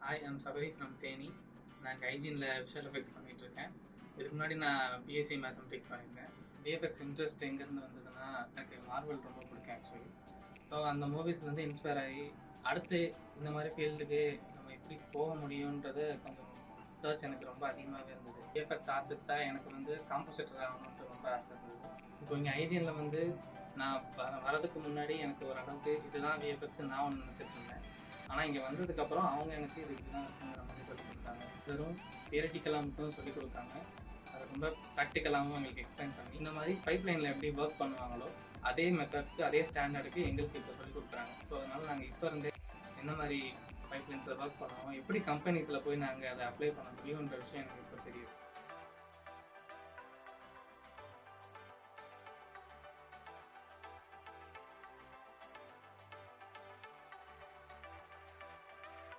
Hi, I'm Sabari from Theni. நான் ஹைஜீனில் visual effects பண்ணிகிட்ருக்கேன். இதுக்கு முன்னாடி நான் பிஎஸ்சி மேத்தமெட்டிக்ஸ் பண்ணியிருக்கேன். விஎஃப்எக்ஸ் இன்ட்ரெஸ்ட் எங்கேருந்து வந்ததுன்னா, எனக்கு மார்வல் ரொம்ப பிடிக்கும் ஆக்சுவலி. ஸோ அந்த மூவிஸ்லேருந்து இன்ஸ்பயர் ஆகி அடுத்து இந்த மாதிரி ஃபீல்டுக்கு நம்ம எப்படி போக முடியுன்றதை கொஞ்சம் சர்ச் எனக்கு ரொம்ப அதிகமாகவே இருந்தது. விஎஃப்எக்ஸ் ஆர்டிஸ்ட்டாக எனக்கு வந்து காம்போசிட்டர் ஆகணுன்ட்டு ரொம்ப ஆசை இருந்தது. இப்போ இங்கே ஹைஜீனில் வந்து நான் வரதுக்கு முன்னாடி எனக்கு ஓரளவுக்கு இதுதான் விஎஃப்எக்ஸ் நான் ஒன்று நினச்சிட்டு இருந்தேன். ஆனால் இங்கே வந்ததுக்கப்புறம் அவங்க எனக்கு இது இப்படி தான் இருக்குங்கிற மாதிரி சொல்லிக் கொடுத்தாங்க. வெறும் தியரட்டிக்கலாக மட்டும் சொல்லிக் கொடுத்தாங்க, அது ரொம்ப ப்ராக்டிக்கலாகவும் எங்களுக்கு எக்ஸ்பிளைன் பண்ணி இந்த மாதிரி பைப்லைனில் எப்படி ஒர்க் பண்ணுவாங்களோ அதே மெத்தட்ஸ்க்கு அதே ஸ்டாண்டர்டுக்கு எங்களுக்கு இப்போ சொல்லிக் கொடுக்குறாங்க. ஸோ அதனால் நாங்கள் இப்போ இருந்தே என்ன மாதிரி பைப்லைன்ஸில் ஒர்க் பண்ணுவோம், எப்படி கம்பெனிஸில் போய் நாங்கள் அதை அப்ளை பண்ண முடியுன்ற விஷயம் எனக்கு இப்போ தெரியும்.